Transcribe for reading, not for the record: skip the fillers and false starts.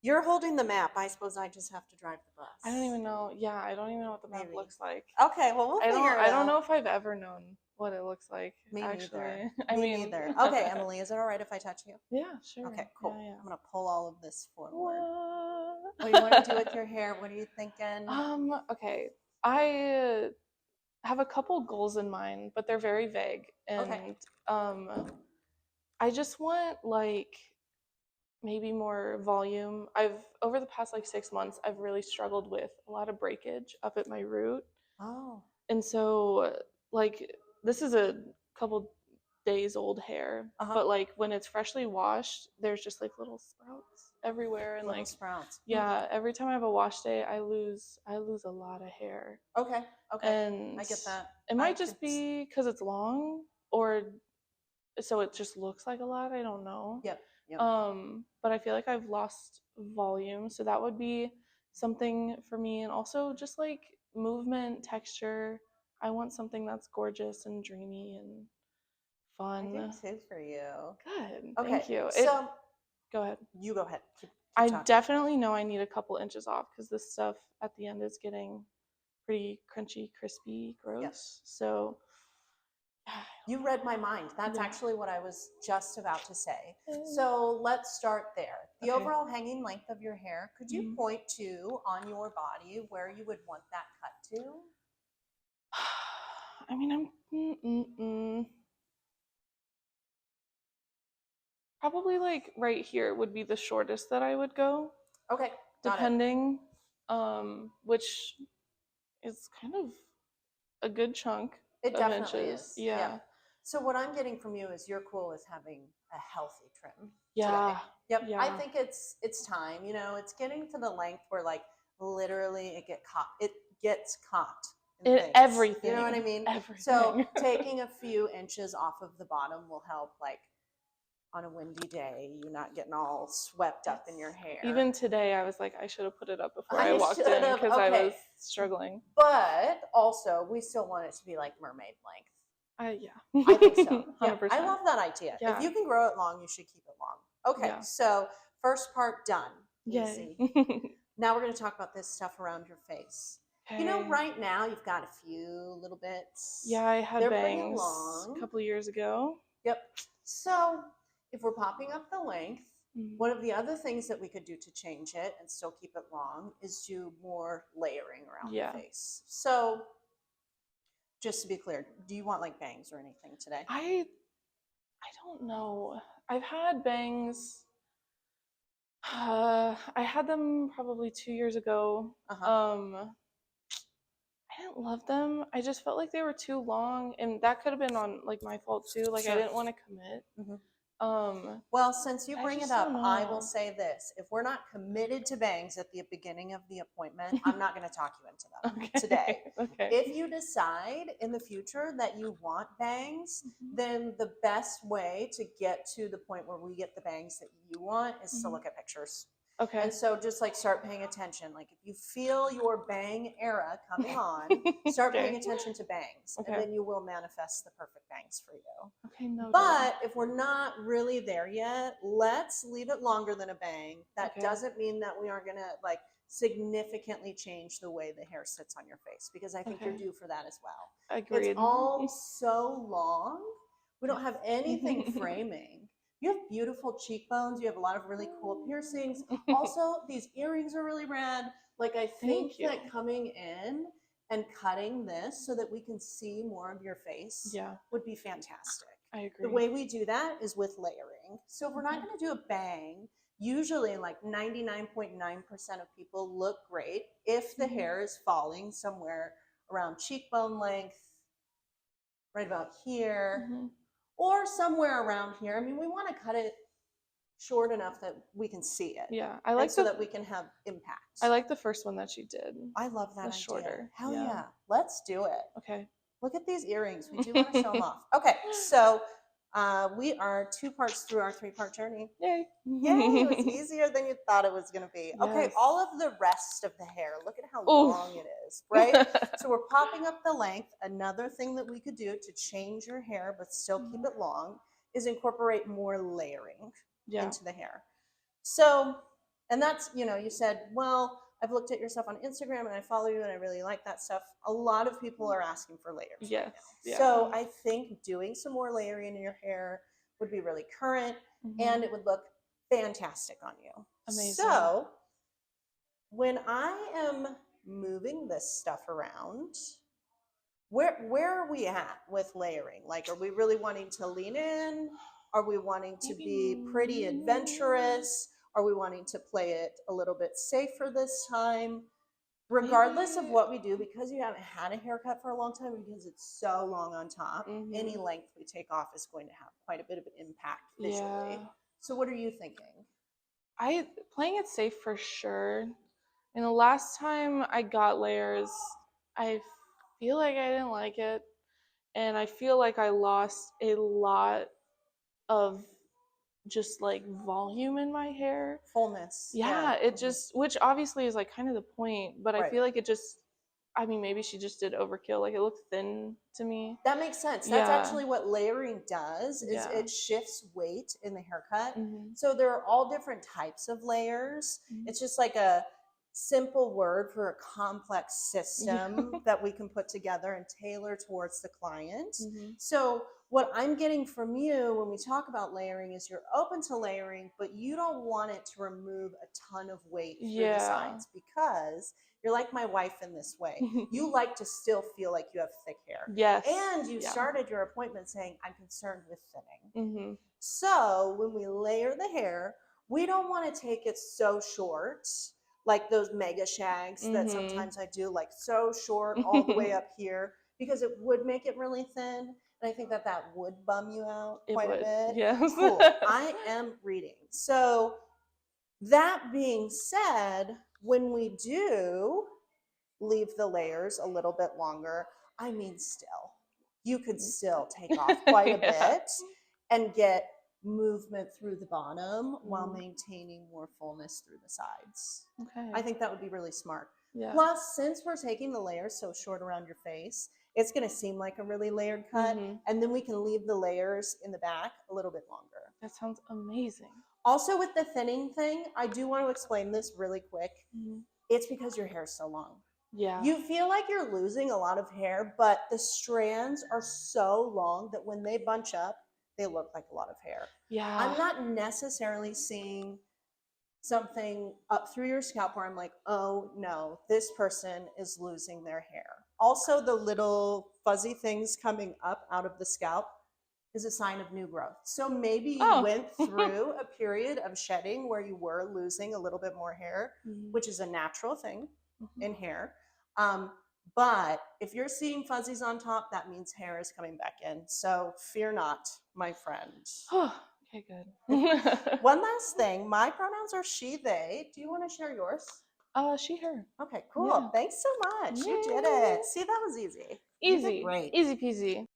You're holding the map. I suppose I just have to drive the I don't bus. even know. Yeah, I don't even know what the map Maybe. looks like. Okay, well, we'll figure it I don't out. know if I've ever known what it looks like, Me neither. actually. I Me mean, neither. Okay, Emily, is it all right if I touch you? yeah, sure. Okay, Yeah, cool. yeah. I'm gonna pull all of this forward. What do you want to do with What? your hair? What are you thinking? Okay. I have a couple goals in mind, but they're very vague. Okay. And I just want like maybe more volume. I've over the past like 6 months, I've really struggled with a lot of breakage up at my root. Oh. And so like this is a couple days old hair, Uh-huh. but like when it's freshly washed, there's just like little sprouts everywhere and Little like sprouts. yeah, every time I have a wash day, I lose a lot of hair. Okay. Okay. And I get that. it I might could. just be cuz it's long or so it just looks like a lot, I don't know. Yep. Yep. But I feel like I've lost volume, so that would be something for me. And also just like movement, texture. I want something that's gorgeous and dreamy and I do fun. too for you. Good, Okay. thank you. It So Go ahead. you go ahead. Keep I talking. definitely know I need a couple inches off because this stuff at the end is getting pretty crunchy, crispy, Yep. gross. So I You don't read my mind. That's know. actually what I was just about to say. Yeah. So let's start there. The Okay. overall hanging length of your hair, could you Mhm. point to on your body where you would want that cut to? I mean, probably like right here would be the shortest that I would go, Okay, got it. depending, which is kind of a good chunk It of definitely inches. is. Yep. Yeah. So what I'm getting from you is you're cool with having a healthy trim today. Yeah. Yep. I Yeah. think it's time. It's getting to the length where like literally it gets caught in things. You know what I Everything. mean? So Everything. taking a few inches off of the bottom will help like on a windy day, you're not getting all swept up in your hair. Even today, I was like, I should have put it up before I I walked should in have. because I Okay. was struggling. But also, we still want it to be like mermaid length. Yeah. I think so. Yeah, I 100%. love that idea. Yeah. If you can grow it long, you should keep it long. Okay, Yeah. so first part done. Yay. Easy. Now we're going to talk about this stuff around your face. Okay. Right now you've got a few little bits. Yeah, I had They're pretty bangs long. a couple years ago. Yep. So if we're popping up the length, Mhm. one of the other things that we could do to change it and still keep it long is do more layering around Yeah. the face. So just to be clear, do you want like bangs or anything today? I don't know. I've had bangs. I had them probably 2 years ago. Uh-huh. I didn't love them. I just felt like they were too long, and that could have been on like my fault too. Like I Sure. didn't want to commit. Mhm. Um, Well, since you I bring it just up, don't I will know. say this. If we're not committed to bangs at the beginning of the appointment, I'm not going to talk you into them Okay. today. Okay. If you decide in the future that you want bangs, then the best way to get to the point where we get the bangs that you want is to look at pictures. Okay. And so just like start paying attention. Like if you feel your bang era coming on, start paying attention to bangs. Okay. And then you will manifest the perfect bangs for you. Okay, no. But if we're not really there yet, let's leave it longer than a bang. That Okay. doesn't mean that we aren't going to like significantly change the way the hair sits on your face because I think you're due for that as well. Agreed. It's all so long. We don't have anything framing. You have beautiful cheekbones. You have a lot of really cool piercings. Also, these earrings are really rad. Like I think that coming in and cutting this so that we can see more of your face would be fantastic. I agree. The way we do that is with layering. So if we're not going to do a bang, usually like 99.9% of people look great if the hair is falling somewhere around cheekbone length, right about here, or somewhere around here. I mean, we want to cut it short enough that we can see it. Yeah, I like so that we can have impact. I like the first one that you did. I love that idea. Shorter. Hell yeah. Let's do it. Okay. Look at these earrings. We do want to show them off. Okay, so we are 2 parts through our 3-part journey. Yay. Yay, it was easier than you thought it was going to be. Okay, Yes. all of the rest of the hair. Look at how long it is, right? So we're popping up the length. Another thing that we could do to change your hair but still keep it long is incorporate more layering into the hair. So And that's, you said, well, I've looked at your stuff on Instagram and I follow you and I really like that stuff. A lot of people are asking for layers right Yes. now. Yeah. So I think doing some more layering in your hair would be really current and it would look fantastic on you. Amazing. So when I am moving this stuff around, where are we at with layering? Like, are we really wanting to lean in? Are we wanting to be pretty adventurous? Are we wanting to play it a little bit safer this time? Regardless of what we do, because you haven't had a haircut for a long time, because it's so long on top, any length we take off is going to have quite a bit of an impact visually. Yeah. So what are you thinking? Playing it safe for sure. And the last time I got layers, I feel like I didn't like it. And I feel like I lost a lot of just like volume in my hair. Fullness. Yeah, it just, which obviously is like kind of the point, but I Right. feel like it just, I mean, maybe she just did overkill. Like it looked thin to me. That makes sense. Yeah. That's actually what layering does, is Yeah. it shifts weight in the haircut. Mhm. So there are all different types of layers. It's just like a simple word for a complex system that we can put together and tailor towards the client. So what I'm getting from you when we talk about layering is you're open to layering, but you don't want it to remove a ton of weight through the sides, because you're like my wife in this way. You like to still feel like you have thick hair. Yes. And you started your appointment saying, I'm concerned with thinning. So when we layer the hair, we don't want to take it so short, like those mega shags that sometimes I do, like so short all the way up here, because it would make it really thin. And I think that that would bum you out quite a bit. Yes. Cool. I am reading. So that being said, when we do leave the layers a little bit longer, I mean, still, you could still take off quite a bit and get movement through the bottom while maintaining more fullness through the sides. Okay. I think that would be really smart. Yeah. Plus, since we're taking the layers so short around your face, it's going to seem like a really layered cut, and then we can leave the layers in the back a little bit longer. That sounds amazing. Also, with the thinning thing, I do want to explain this really quick. It's because your hair is so long. Yeah. You feel like you're losing a lot of hair, but the strands are so long that when they bunch up, they look like a lot of hair. Yeah. I'm not necessarily seeing something up through your scalp where I'm like, oh no, this person is losing their hair. Also, the little fuzzy things coming up out of the scalp is a sign of new growth. So maybe you went through a period of shedding where you were losing a little bit more hair, which is a natural thing in hair. But if you're seeing fuzzies on top, that means hair is coming back in. So fear not, my friend. Okay, good. One last thing, my pronouns are she, they. Do you want to share yours? She, her. Okay, cool. Yeah. Thanks so much. You did it. See, that was easy. You did great. Easy peasy.